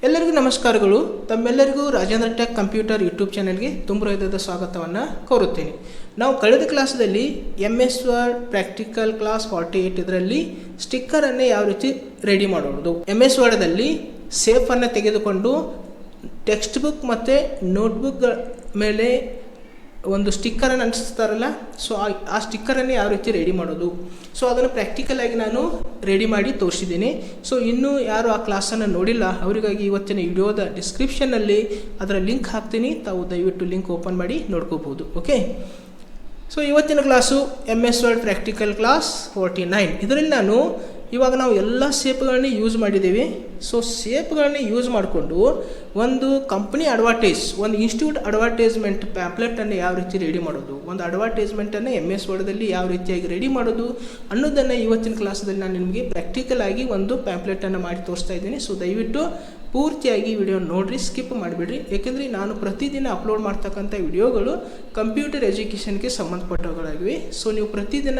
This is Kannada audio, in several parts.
ಎಲ್ಲರಿಗೂ ನಮಸ್ಕಾರಗಳು. ತಮ್ಮೆಲ್ಲರಿಗೂ ರಾಜೇಂದ್ರ ಟೆಕ್ ಕಂಪ್ಯೂಟರ್ ಯೂಟ್ಯೂಬ್ ಚಾನೆಲ್ಗೆ ತುಂಬ ಹೃದಯದ ಸ್ವಾಗತವನ್ನು ಕೋರುತ್ತೇನೆ. ನಾವು ಕಳೆದ ಕ್ಲಾಸಲ್ಲಿ MS ವರ್ಡ್ ಪ್ರಾಕ್ಟಿಕಲ್ ಕ್ಲಾಸ್ 48 ಇದರಲ್ಲಿ ಸ್ಟಿಕ್ಕರನ್ನು ಯಾವ ರೀತಿ ರೆಡಿ ಮಾಡೋದು, MS ವರ್ಡಲ್ಲಿ ಸೇಫನ್ನು ತೆಗೆದುಕೊಂಡು ಟೆಕ್ಸ್ಟ್ ಬುಕ್ ಮತ್ತು ನೋಟ್ಬುಕ್ ಮೇಲೆ ಒಂದು ಸ್ಟಿಕ್ಕರನ್ನು ಅಂಟಿಸ್ತಾರಲ್ಲ, ಸೊ ಆ ಸ್ಟಿಕ್ಕರನ್ನು ಯಾವ ರೀತಿ ರೆಡಿ ಮಾಡೋದು, ಸೊ ಅದನ್ನು ಪ್ರಾಕ್ಟಿಕಲಾಗಿ ನಾನು ರೆಡಿ ಮಾಡಿ ತೋರಿಸಿದ್ದೀನಿ. ಸೊ ಇನ್ನೂ ಯಾರು ಆ ಕ್ಲಾಸನ್ನು ನೋಡಿಲ್ಲ ಅವರಿಗಾಗಿ ಇವತ್ತಿನ ವಿಡಿಯೋದ ಡಿಸ್ಕ್ರಿಪ್ಷನ್ನಲ್ಲಿ ಅದರ ಲಿಂಕ್ ಹಾಕ್ತೀನಿ, ತಾವು ದಯವಿಟ್ಟು ಲಿಂಕ್ ಓಪನ್ ಮಾಡಿ ನೋಡ್ಕೋಬೋದು. ಓಕೆ, ಸೊ ಇವತ್ತಿನ class MS word practical class 49. ಇದರಲ್ಲಿ ಇವಾಗ ನಾವು ಎಲ್ಲ ಸೇಪ್ಗಳನ್ನ ಯೂಸ್ ಮಾಡಿದ್ದೀವಿ. ಸೊ ಸೇಪ್ಗಳನ್ನ ಯೂಸ್ ಮಾಡಿಕೊಂಡು ಒಂದು ಕಂಪ್ನಿ ಅಡ್ವರ್ಟೈಸ್, ಒಂದು ಇನ್ಸ್ಟಿಟ್ಯೂಟ್ ಅಡ್ವರ್ಟೈಸ್ಮೆಂಟ್ ಪ್ಯಾಂಪ್ಲೆಟನ್ನು ಯಾವ ರೀತಿ ರೆಡಿ ಮಾಡೋದು, ಒಂದು ಅಡ್ವರ್ಟೈಸ್ಮೆಂಟನ್ನು MS ವರ್ಡಲ್ಲಿ ಯಾವ ರೀತಿಯಾಗಿ ರೆಡಿ ಮಾಡೋದು ಅನ್ನೋದನ್ನು ಇವತ್ತಿನ ಕ್ಲಾಸಲ್ಲಿ ನಾನು ನಿಮಗೆ ಪ್ರಾಕ್ಟಿಕಲ್ ಆಗಿ ಒಂದು ಪ್ಯಾಂಪ್ಲೆಟನ್ನು ಮಾಡಿ ತೋರಿಸ್ತಾ ಇದ್ದೀನಿ. ಸೊ ದಯವಿಟ್ಟು ಪೂರ್ತಿಯಾಗಿ ವಿಡಿಯೋ ನೋಡಿರಿ, ಸ್ಕಿಪ್ ಮಾಡಿಬಿಡ್ರಿ. ಏಕೆಂದರೆ ನಾನು ಪ್ರತಿದಿನ ಅಪ್ಲೋಡ್ ಮಾಡ್ತಕ್ಕಂಥ ವಿಡಿಯೋಗಳು ಕಂಪ್ಯೂಟರ್ ಎಜುಕೇಷನ್ಗೆ ಸಂಬಂಧಪಟ್ಟವುಗಳಾಗಿವೆ. ಸೊ ನೀವು ಪ್ರತಿದಿನ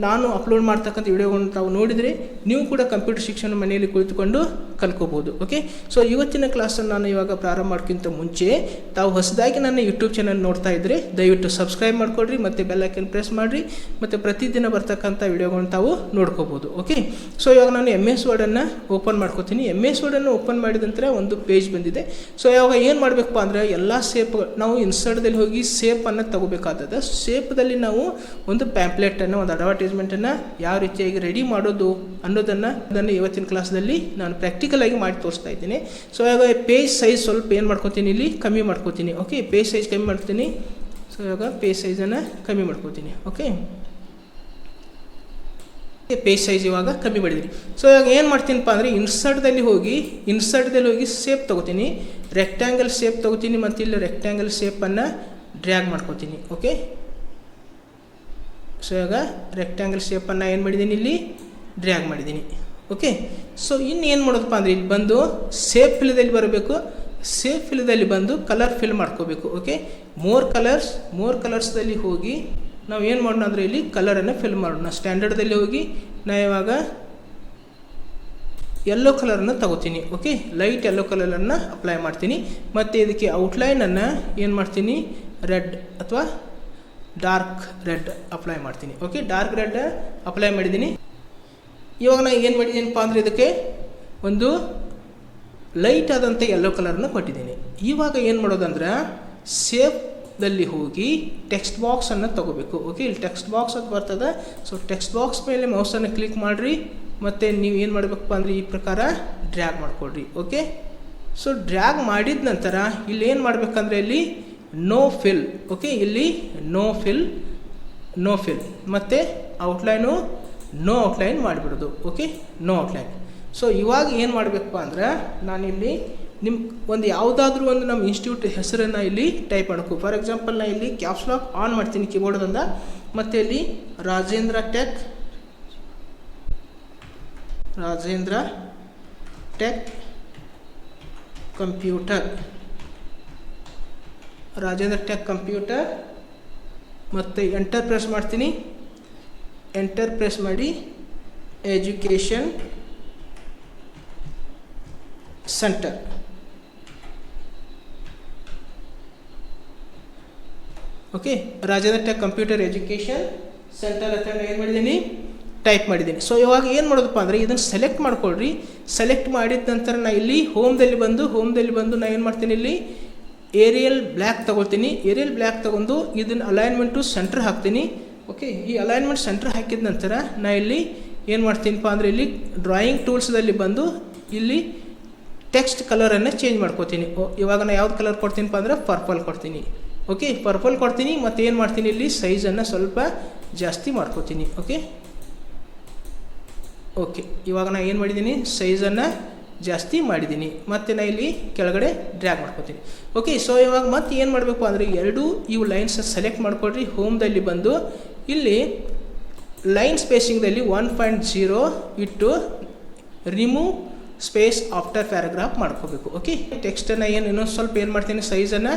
ನಾನು ಅಪ್ಲೋಡ್ ಮಾಡ್ತಕ್ಕಂಥ ವಿಡಿಯೋಗಳನ್ನು ತಾವು ನೋಡಿದರೆ ನೀವು ಕೂಡ ಕಂಪ್ಯೂಟರ್ ಶಿಕ್ಷಣ ಮನೆಯಲ್ಲಿ ಕುಳಿತುಕೊಂಡು ಕಲ್ಕೋಬೋದು. ಓಕೆ, ಸೊ ಇವತ್ತಿನ ಕ್ಲಾಸನ್ನು ನಾನು ಇವಾಗ ಪ್ರಾರಂಭ ಮಾಡೋಕ್ಕಿಂತ ಮುಂಚೆ ತಾವು ಹೊಸದಾಗಿ ನನ್ನ ಯೂಟ್ಯೂಬ್ ಚಾನಲ್ ನೋಡ್ತಾ ಇದ್ದರೆ ದಯವಿಟ್ಟು ಸಬ್ಸ್ಕ್ರೈಬ್ ಮಾಡ್ಕೊಳ್ರಿ ಮತ್ತು ಬೆಲ್ ಐಕನ್ ಪ್ರೆಸ್ ಮಾಡಿರಿ, ಮತ್ತು ಪ್ರತಿದಿನ ಬರ್ತಕ್ಕಂಥ ವಿಡಿಯೋಗಳನ್ನು ತಾವು ನೋಡ್ಕೋಬೋದು. ಓಕೆ, ಸೊ ಇವಾಗ ನಾನು MS ವರ್ಡನ್ನು ಓಪನ್ ಮಾಡ್ಕೋತೀನಿ. MS ವರ್ಡನ್ನು ಓಪನ್ ಮಾಡಿದ ನಂತರ ಒಂದು ಪೇಜ್ ಬಂದಿದೆ. ಸೊ ಇವಾಗ ಏನು ಮಾಡಬೇಕಪ್ಪ ಅಂದರೆ ಎಲ್ಲ ಸೇಪ್ ನಾವು ಇನ್ಸರ್ಟ್ದಲ್ಲಿ ಹೋಗಿ ಸೇಪನ್ನು ತಗೋಬೇಕಾದದ. ಸೇಪ್ದಲ್ಲಿ ನಾವು ಒಂದು ಪ್ಯಾಂಪ್ಲೆಟನ್ನು, ಒಂದು ಅಡ್ವರ್ಟೈಸ್ಮೆಂಟನ್ನು ಯಾವ ರೀತಿಯಾಗಿ ರೆಡಿ ಮಾಡೋದು ಅನ್ನೋದನ್ನು ಇವತ್ತಿನ ಕ್ಲಾಸ್ದಲ್ಲಿ ನಾನು ಪ್ರಾಕ್ಟಿಕಲ್ ಆಗಿ ಮಾಡಿ ತೋರಿಸ್ತಾ ಇದ್ದೀನಿ. ಸೊ ಇವಾಗ ಪೇಜ್ ಸೈಜ್ ಸ್ವಲ್ಪ ಏನು ಮಾಡ್ಕೋತೀನಿ, ಇಲ್ಲಿ ಕಮ್ಮಿ ಮಾಡ್ಕೋತೀನಿ. ಓಕೆ, ಪೇಜ್ ಸೈಜ್ ಕಮ್ಮಿ ಮಾಡ್ತೀನಿ. ಸೊ ಇವಾಗ ಪೇಜ್ ಸೈಜನ್ನು ಕಮ್ಮಿ ಮಾಡ್ಕೋತೀನಿ. ಓಕೆ, ಪೇಜ್ ಸೈಜ್ ಇವಾಗ ಕಮ್ಮಿ ಮಾಡಿದ್ದೀನಿ. ಸೊ ಇವಾಗ ಏನು ಮಾಡ್ತೀನಪ್ಪ ಅಂದರೆ ಇನ್ಸರ್ಟ್ದಲ್ಲಿ ಹೋಗಿ ಸೇಪ್ ತೊಗೋತೀನಿ, ರೆಕ್ಟ್ಯಾಂಗಲ್ ಸೇಪ್ ತೊಗೋತೀನಿ, ಮತ್ತು ಇಲ್ಲಿ ರೆಕ್ಟ್ಯಾಂಗಲ್ ಸೇಪನ್ನು ಡ್ರ್ಯಾಗ್ ಮಾಡ್ಕೋತೀನಿ. ಓಕೆ, ಸೊ ಇವಾಗ ರೆಕ್ಟ್ಯಾಂಗಲ್ ಶೇಪನ್ನು ಏನು ಮಾಡಿದ್ದೀನಿ, ಇಲ್ಲಿ ಡ್ರ್ಯಾಗ್ ಮಾಡಿದ್ದೀನಿ. ಓಕೆ, ಸೊ ಇನ್ನೇನು ಮಾಡೋದಪ್ಪ ಅಂದರೆ ಇಲ್ಲಿ ಬಂದು ಸೇಪ್ ಫಿಲ್ದಲ್ಲಿ ಬರಬೇಕು. ಸೇಪ್ ಫಿಲ್ದಲ್ಲಿ ಬಂದು ಕಲರ್ ಫಿಲ್ ಮಾಡ್ಕೋಬೇಕು. ಓಕೆ, ಮೋರ್ ಕಲರ್ಸ್ದಲ್ಲಿ ಹೋಗಿ ನಾವು ಏನು ಮಾಡೋಣ ಅಂದರೆ ಇಲ್ಲಿ ಕಲರನ್ನು ಫಿಲ್ ಮಾಡೋಣ. ಸ್ಟ್ಯಾಂಡರ್ಡ್ದಲ್ಲಿ ಹೋಗಿ ನಾನು ಇವಾಗ ಯೆಲ್ಲೋ ಕಲರನ್ನು ತಗೋತೀನಿ. ಓಕೆ, ಲೈಟ್ ಯೆಲ್ಲೋ ಕಲರನ್ನು ಅಪ್ಲೈ ಮಾಡ್ತೀನಿ, ಮತ್ತು ಇದಕ್ಕೆ ಔಟ್ಲೈನನ್ನು ಏನು ಮಾಡ್ತೀನಿ, ರೆಡ್ ಅಥವಾ ಡಾರ್ಕ್ ರೆಡ್ ಅಪ್ಲೈ ಮಾಡ್ತೀನಿ. ಓಕೆ, ಡಾರ್ಕ್ ರೆಡ್ ಅಪ್ಲೈ ಮಾಡಿದ್ದೀನಿ. ಇವಾಗ ನಾನು ಏನು ಮಾಡಿದ್ದೀನಪ್ಪ ಅಂದರೆ ಇದಕ್ಕೆ ಒಂದು ಲೈಟ್ ಆದಂಥ ಯೆಲ್ಲೋ ಕಲರನ್ನು ಕೊಟ್ಟಿದ್ದೀನಿ. ಇವಾಗ ಏನು ಮಾಡೋದಂದ್ರೆ ಸೇಪ್ದಲ್ಲಿ ಹೋಗಿ ಟೆಕ್ಸ್ಟ್ ಬಾಕ್ಸನ್ನು ತಗೋಬೇಕು. ಓಕೆ, ಇಲ್ಲಿ ಟೆಕ್ಸ್ಟ್ ಬಾಕ್ಸ್ ಅಂತ ಬರ್ತದೆ. ಸೊ ಟೆಕ್ಸ್ಟ್ ಬಾಕ್ಸ್ ಮೇಲೆ ಮೌಸನ್ನು ಕ್ಲಿಕ್ ಮಾಡಿರಿ, ಮತ್ತು ನೀವು ಏನು ಮಾಡಬೇಕಪ್ಪ ಅಂದರೆ ಈ ಪ್ರಕಾರ ಡ್ರ್ಯಾಗ್ ಮಾಡಿಕೊಡ್ರಿ. ಓಕೆ, ಸೊ ಡ್ರ್ಯಾಗ್ ಮಾಡಿದ ನಂತರ ಇಲ್ಲಿ ಏನು ಮಾಡಬೇಕಂದ್ರೆ ಇಲ್ಲಿ ನೋ ಫಿಲ್. ಓಕೆ, ಇಲ್ಲಿ ನೋ ಫಿಲ್ ಮತ್ತು ಔಟ್ಲೈನು ನೋ ಔಟ್ಲೈನ್ ಮಾಡಿಬಿಡೋದು. Okay, no outline. ಸೊ ಇವಾಗ ಏನು ಮಾಡಬೇಕಪ್ಪ ಅಂದ್ರೆ ನಾನಿಲ್ಲಿ ನಿಮ್ಮ ಒಂದು ಯಾವುದಾದ್ರೂ ಒಂದು ನಮ್ಮ ಇನ್ಸ್ಟಿಟ್ಯೂಟ್ ಹೆಸರನ್ನು ಇಲ್ಲಿ ಟೈಪ್ ಮಾಡಬೇಕು. ಫಾರ್ ಎಕ್ಸಾಂಪಲ್ ನಾನು ಇಲ್ಲಿ ಕ್ಯಾಪ್ಸ್ ಲಾಕ್ ಆನ್ ಮಾಡ್ತೀನಿ ಕೀಬೋರ್ಡ್ದಿಂದ, ಮತ್ತು ಇಲ್ಲಿ ರಾಜೇಂದ್ರ ಟೆಕ್ ಕಂಪ್ಯೂಟರ್ ಮತ್ತು ಎಂಟರ್ ಪ್ರೆಸ್ ಮಾಡ್ತೀನಿ. ಎಂಟರ್ ಪ್ರೆಸ್ ಮಾಡಿ education centre. Okay, Rajendra tech computer education centre ಅಂತ ಏನು ಮಾಡಿದ್ದೀನಿ, ಟೈಪ್ ಮಾಡಿದ್ದೀನಿ. ಸೊ ಇವಾಗ ಏನು ಮಾಡೋದಪ್ಪ ಅಂದರೆ ಇದನ್ನು ಸೆಲೆಕ್ಟ್ ಮಾಡ್ಕೊಳ್ರಿ. ಸೆಲೆಕ್ಟ್ ಮಾಡಿದ ನಂತರ ನಾನು ಇಲ್ಲಿ ಹೋಮ್ದಲ್ಲಿ ಬಂದು ನಾನು ಏನು ಮಾಡ್ತೀನಿ, ಇಲ್ಲಿ ಏರಿಯಲ್ ಬ್ಲ್ಯಾಕ್ ತೊಗೊಳ್ತೀನಿ. ಏರಿಯಲ್ ಬ್ಲ್ಯಾಕ್ ತೊಗೊಂಡು ಇದನ್ನು ಅಲೈನ್ಮೆಂಟು ಸೆಂಟ್ರ್ ಹಾಕ್ತೀನಿ. ಓಕೆ, ಈ ಅಲೈನ್ಮೆಂಟ್ ಸೆಂಟ್ರ್ ಹಾಕಿದ ನಂತರ ನಾನು ಇಲ್ಲಿ ಏನು ಮಾಡ್ತೀನಪ್ಪ ಅಂದರೆ ಇಲ್ಲಿ ಡ್ರಾಯಿಂಗ್ ಟೂಲ್ಸ್ದಲ್ಲಿ ಬಂದು ಇಲ್ಲಿ ಟೆಕ್ಸ್ಟ್ ಕಲರನ್ನು ಚೇಂಜ್ ಮಾಡ್ಕೋತೀನಿ. ಇವಾಗ ನಾನು ಯಾವ್ದು ಕಲರ್ ಕೊಡ್ತೀನಪ್ಪ ಅಂದರೆ ಪರ್ಪಲ್ ಕೊಡ್ತೀನಿ. ಓಕೆ, ಪರ್ಪಲ್ ಕೊಡ್ತೀನಿ, ಮತ್ತು ಏನು ಮಾಡ್ತೀನಿ ಇಲ್ಲಿ ಸೈಜನ್ನು ಸ್ವಲ್ಪ ಜಾಸ್ತಿ ಮಾಡ್ಕೋತೀನಿ. ಓಕೆ, ಇವಾಗ ನಾನು ಏನು ಮಾಡಿದ್ದೀನಿ, ಸೈಜನ್ನು ಜಾಸ್ತಿ ಮಾಡಿದ್ದೀನಿ, ಮತ್ತು ನಾನು ಇಲ್ಲಿ ಕೆಳಗಡೆ ಡ್ರ್ಯಾಗ್ ಮಾಡ್ಕೋತೀನಿ. ಓಕೆ, ಸೊ ಇವಾಗ ಮತ್ತೆ ಏನು ಮಾಡಬೇಕು ಅಂದರೆ ಇವು ಲೈನ್ಸ್ ಸೆಲೆಕ್ಟ್ ಮಾಡ್ಕೊಳ್ರಿ. ಹೋಮ್ದಲ್ಲಿ ಬಂದು ಇಲ್ಲಿ ಲೈನ್ ಸ್ಪೇಸಿಂಗ್ದಲ್ಲಿ 1.0 ಇಟ್ಟು ರಿಮೂವ್ ಸ್ಪೇಸ್ ಆಫ್ಟರ್ ಪ್ಯಾರಾಗ್ರಾಫ್ ಮಾಡ್ಕೋಬೇಕು. ಓಕೆ, ಟೆಕ್ಸ್ಟನ್ನು ಇನ್ನೊಂದು ಸ್ವಲ್ಪ ಏನು ಮಾಡ್ತೀನಿ, ಸೈಜನ್ನು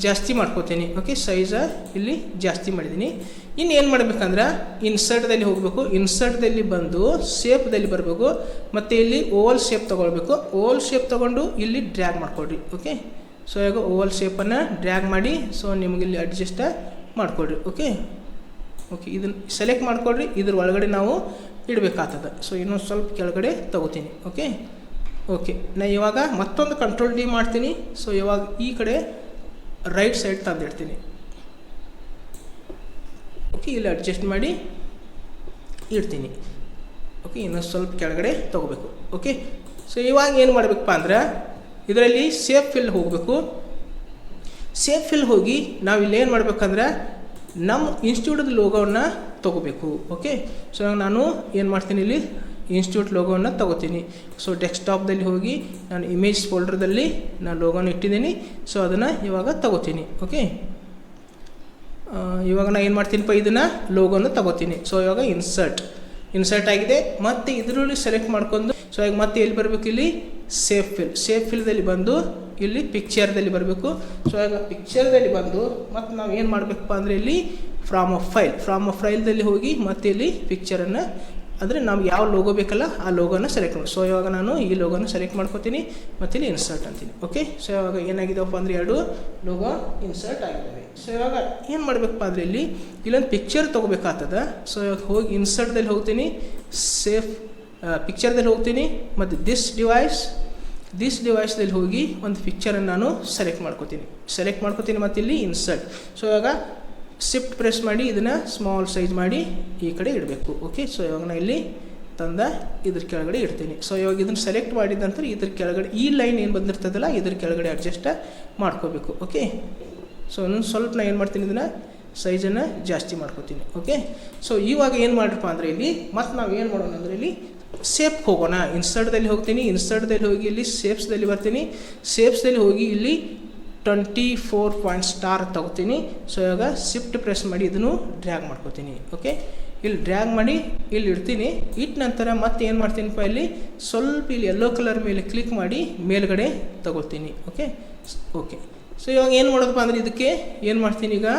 ಜಾಸ್ತಿ ಮಾಡ್ಕೋತೀನಿ. ಓಕೆ, ಸೈಜ ಇಲ್ಲಿ ಜಾಸ್ತಿ ಮಾಡಿದ್ದೀನಿ. ಇನ್ನು ಏನು ಮಾಡಬೇಕಂದ್ರೆ ಇನ್ಸರ್ಟ್ದಲ್ಲಿ ಹೋಗಬೇಕು. ಇನ್ಸರ್ಟ್ದಲ್ಲಿ ಬಂದು ಶೇಪ್ದಲ್ಲಿ ಬರಬೇಕು ಮತ್ತು ಇಲ್ಲಿ ಓವಲ್ ಶೇಪ್ ತೊಗೊಳ್ಬೇಕು. ಓವಲ್ ಶೇಪ್ ತೊಗೊಂಡು ಇಲ್ಲಿ ಡ್ರ್ಯಾಗ್ ಮಾಡಿಕೊಡ್ರಿ. ಓಕೆ, ಸೊ ಈಗ ಓವಲ್ ಶೇಪನ್ನು ಡ್ರ್ಯಾಗ್ ಮಾಡಿ ಸೊ ನಿಮಗೆ ಇಲ್ಲಿ ಅಡ್ಜಸ್ಟ್ ಮಾಡಿಕೊಡ್ರಿ. ಓಕೆ ಓಕೆ, ಇದನ್ನು ಸೆಲೆಕ್ಟ್ ಮಾಡಿಕೊಡ್ರಿ. ಇದ್ರ ಒಳಗಡೆ ನಾವು ಇಡಬೇಕಾಗ್ತದೆ. ಸೊ ಇನ್ನೊಂದು ಸ್ವಲ್ಪ ಕೆಳಗಡೆ ತಗೋತೀನಿ. ಓಕೆ ಓಕೆ, ನಾ ಇವಾಗ ಮತ್ತೊಂದು ಕಂಟ್ರೋಲ್ ಡಿ ಮಾಡ್ತೀನಿ. ಸೊ ಇವಾಗ ಈ ಕಡೆ ರೈಟ್ ಸೈಡ್ ತಂದಿಡ್ತೀನಿ. ಓಕೆ, ಇಲ್ಲಿ ಅಡ್ಜಸ್ಟ್ ಮಾಡಿ ಇಡ್ತೀನಿ. ಓಕೆ, ಇನ್ನೊಂದು ಸ್ವಲ್ಪ ಕೆಳಗಡೆ ತೊಗೋಬೇಕು. ಓಕೆ, ಸೊ ಇವಾಗ ಏನು ಮಾಡಬೇಕಪ್ಪ ಅಂದ್ರೆ ಇದರಲ್ಲಿ ಸೇಫ್ ಫಿಲ್ ಹೋಗಬೇಕು. ಸೇಫ್ ಫಿಲ್ ಹೋಗಿ ನಾವು ಇಲ್ಲಿ ಏನು ಮಾಡಬೇಕಂದ್ರೆ ನಮ್ಮ ಇನ್ಸ್ಟಿಟ್ಯೂಟದ ಲೋಗೋವನ್ನು ತೊಗೋಬೇಕು. ಓಕೆ, ಸೊ ನಾನು ಏನು ಮಾಡ್ತೀನಿ, ಇಲ್ಲಿ ಇನ್ಸ್ಟಿಟ್ಯೂಟ್ ಲೋಗೋವನ್ನು ತೊಗೋತೀನಿ. ಸೊ ಡೆಸ್ಕ್ಟಾಪ್ದಲ್ಲಿ ಹೋಗಿ ನಾನು ಇಮೇಜ್ ಫೋಲ್ಡರ್ದಲ್ಲಿ ನಾನು ಲೋಗೋನ ಇಟ್ಟಿದ್ದೀನಿ. ಸೊ ಅದನ್ನು ಇವಾಗ ತೊಗೋತೀನಿ. ಓಕೆ, ಇವಾಗ ನಾನು ಏನು ಮಾಡ್ತೀನಿಪ್ಪ, ಇದನ್ನು ಲೋಗೋನ ತೊಗೋತೀನಿ. ಸೊ ಇವಾಗ ಇನ್ಸರ್ಟ್ ಆಗಿದೆ. ಮತ್ತು ಇದರಲ್ಲಿ ಸೆಲೆಕ್ಟ್ ಮಾಡ್ಕೊಂಡು ಸೊ ಈಗ ಮತ್ತೆ ಎಲ್ಲಿ ಬರಬೇಕು, ಇಲ್ಲಿ ಸೇಫ್ ಫಿಲ್ದಲ್ಲಿ ಬಂದು ಇಲ್ಲಿ ಪಿಕ್ಚರ್ದಲ್ಲಿ ಬರಬೇಕು. ಸೊ ಈಗ ಪಿಕ್ಚರ್ದಲ್ಲಿ ಬಂದು ಮತ್ತು ನಾವು ಏನು ಮಾಡಬೇಕಪ್ಪ ಅಂದರೆ ಇಲ್ಲಿ ಫ್ರಾಮ್ ಅ ಫೈಲ್ದಲ್ಲಿ ಹೋಗಿ ಮತ್ತೆ ಇಲ್ಲಿ ಪಿಕ್ಚರನ್ನು ಅಂದರೆ ನಾವು ಯಾವ ಲೋಗೋ ಬೇಕಲ್ಲ ಆ ಲೋಗೋನ ಸೆಲೆಕ್ಟ್ ಮಾಡಿ. ಸೊ ಇವಾಗ ನಾನು ಈ ಲೋಗೋನ ಸೆಲೆಕ್ಟ್ ಮಾಡ್ಕೋತೀನಿ ಮತ್ತು ಇಲ್ಲಿ ಇನ್ಸರ್ಟ್ ಅಂತೀನಿ. ಓಕೆ, ಸೊ ಇವಾಗ ಏನಾಗಿದೆಯಪ್ಪ ಅಂದರೆ 2 ಲೋಗೋ ಇನ್ಸರ್ಟ್ ಆಗಿದ್ದಾವೆ. ಸೊ ಇವಾಗ ಏನು ಮಾಡಬೇಕಪ್ಪ ಅಂದರೆ ಇಲ್ಲೊಂದು ಪಿಕ್ಚರ್ ತೊಗೋಬೇಕಾಗ್ತದೆ. ಸೊ ಇವಾಗ ಹೋಗಿ ಇನ್ಸರ್ಟ್ದಲ್ಲಿ ಹೋಗ್ತೀನಿ, ಪಿಕ್ಚರ್ದಲ್ಲಿ ಹೋಗ್ತೀನಿ ಮತ್ತು ದಿಸ್ ಡಿವೈಸ್ದಲ್ಲಿ ಹೋಗಿ ಒಂದು ಪಿಕ್ಚರನ್ನು ನಾನು ಸೆಲೆಕ್ಟ್ ಮಾಡ್ಕೋತೀನಿ ಮತ್ತು ಇಲ್ಲಿ ಇನ್ಸರ್ಟ್. ಸೊ ಇವಾಗ ಶಿಫ್ಟ್ ಪ್ರೆಸ್ ಮಾಡಿ ಇದನ್ನು ಸ್ಮಾಲ್ ಸೈಜ್ ಮಾಡಿ ಈ ಕಡೆ ಇಡಬೇಕು. ಓಕೆ, ಸೊ ಇವಾಗ ನಾನು ಇಲ್ಲಿ ತಂದ ಇದ್ರ ಕೆಳಗಡೆ ಇಡ್ತೀನಿ. ಸೊ ಇವಾಗ ಇದನ್ನು ಸೆಲೆಕ್ಟ್ ಮಾಡಿದ ನಂತರ ಇದ್ರ ಕೆಳಗಡೆ ಈ ಲೈನ್ ಏನು ಬಂದಿರ್ತದಲ್ಲ ಇದ್ರ ಕೆಳಗಡೆ ಅಡ್ಜಸ್ಟ್ ಮಾಡ್ಕೋಬೇಕು. ಓಕೆ, ಸೊ ಇನ್ನೊಂದು ಸ್ವಲ್ಪ ನಾನು ಏನು ಮಾಡ್ತೀನಿ, ಇದನ್ನು ಸೈಜನ್ನು ಜಾಸ್ತಿ ಮಾಡ್ಕೋತೀನಿ. ಓಕೆ, ಸೊ ಇವಾಗ ಏನು ಮಾಡ್ರಪ್ಪ ಅಂದರೆ ಇಲ್ಲಿ ಮತ್ತು ನಾವು ಏನು ಮಾಡೋಣ ಅಂದರೆ ಇಲ್ಲಿ ಶೇಪ್ ಹೋಗೋಣ. ಇನ್ಸರ್ಟ್ದಲ್ಲಿ ಹೋಗ್ತೀನಿ. ಇನ್ಸರ್ಟ್ದಲ್ಲಿ ಹೋಗಿ ಇಲ್ಲಿ ಶೇಪ್ಸ್ದಲ್ಲಿ ಬರ್ತೀನಿ. ಶೇಪ್ಸ್ದಲ್ಲಿ ಹೋಗಿ ಇಲ್ಲಿ 24 ಪಾಯಿಂಟ್ ಸ್ಟಾರ್ ತಗೋತೀನಿ. ಸೊ ಇವಾಗ ಶಿಫ್ಟ್ ಪ್ರೆಸ್ ಮಾಡಿ ಇದನ್ನು ಡ್ರ್ಯಾಗ್ ಮಾಡ್ಕೋತೀನಿ. ಓಕೆ, ಇಲ್ಲಿ ಡ್ರ್ಯಾಗ್ ಮಾಡಿ ಇಲ್ಲಿ ಇಡ್ತೀನಿ. ಇಟ್ಟ ನಂತರ ಮತ್ತೆ ಏನು ಮಾಡ್ತೀನಿಪ್ಪ, ಇಲ್ಲಿ ಸ್ವಲ್ಪ ಇಲ್ಲಿ ಯೆಲ್ಲೋ ಕಲರ್ ಮೇಲೆ ಕ್ಲಿಕ್ ಮಾಡಿ ಮೇಲ್ಗಡೆ ತಗೋತೀನಿ. ಓಕೆ, ಸೊ ಇವಾಗ ಏನು ಮಾಡೋದಪ್ಪ ಅಂದರೆ ಇದಕ್ಕೆ ಏನು ಮಾಡ್ತೀನಿ, ಈಗ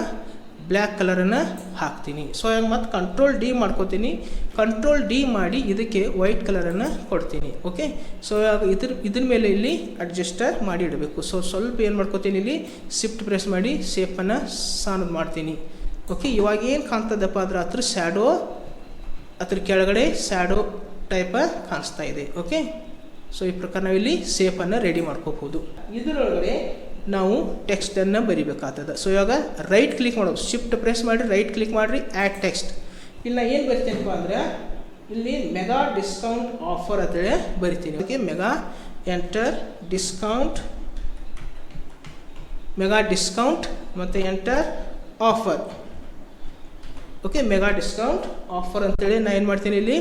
ಬ್ಲ್ಯಾಕ್ ಕಲರನ್ನು ಹಾಕ್ತೀನಿ. ಸೊ ಇವಾಗ ಮತ್ತೆ ಕಂಟ್ರೋಲ್ ಡಿ ಮಾಡ್ಕೋತೀನಿ. ಕಂಟ್ರೋಲ್ ಡಿ ಮಾಡಿ ಇದಕ್ಕೆ ವೈಟ್ ಕಲರನ್ನು ಕೊಡ್ತೀನಿ. ಓಕೆ, ಸೊ ಇವಾಗ ಇದ್ರ ಮೇಲೆ ಇಲ್ಲಿ ಅಡ್ಜಸ್ಟರ್ ಮಾಡಿ ಇಡಬೇಕು. ಸೊ ಸ್ವಲ್ಪ ಏನು ಮಾಡ್ಕೋತೀನಿ, ಇಲ್ಲಿ ಶಿಫ್ಟ್ ಪ್ರೆಸ್ ಮಾಡಿ ಶೇಪನ್ನು ಸಣ್ಣದು ಮಾಡ್ತೀನಿ. ಓಕೆ, ಇವಾಗ ಏನು ಕಾಣ್ತದಪ್ಪ ಅಂದ್ರೆ ಅದ್ರ ಕೆಳಗಡೆ ಸ್ಯಾಡೋ ಟೈಪ ಕಾಣಿಸ್ತಾ ಇದೆ. ಓಕೆ, ಸೊ ಈ ಪ್ರಕಾರ ನಾವಿಲ್ಲಿ ಶೇಪನ್ನು ರೆಡಿ ಮಾಡ್ಕೋಬೋದು. ಇದರೊಳಗಡೆ ನಾವು ಟೆಕ್ಸ್ಟನ್ನು ಬರಿಬೇಕಾಗ್ತದೆ. ಸೊ ಇವಾಗ ರೈಟ್ ಕ್ಲಿಕ್ ಮಾಡೋದು, ಶಿಫ್ಟ್ ಪ್ರೆಸ್ ಮಾಡಿ ರೈಟ್ ಕ್ಲಿಕ್ ಮಾಡಿರಿ, ಆ್ಯಡ್ ಟೆಕ್ಸ್ಟ್. ಇಲ್ಲಿ ನಾನು ಏನು ಬರಿತೀನಪ್ಪ ಅಂದರೆ ಇಲ್ಲಿ ಮೆಗಾ ಡಿಸ್ಕೌಂಟ್ ಆಫರ್ ಅಂತೇಳಿ ಬರಿತೀನಿ. ಓಕೆ, ಮೆಗಾ ಡಿಸ್ಕೌಂಟ್ ಮತ್ತು enter offer. Okay, mega discount offer ಅಂತೇಳಿ ನಾನು ಏನು ಮಾಡ್ತೀನಿ, ಇಲ್ಲಿ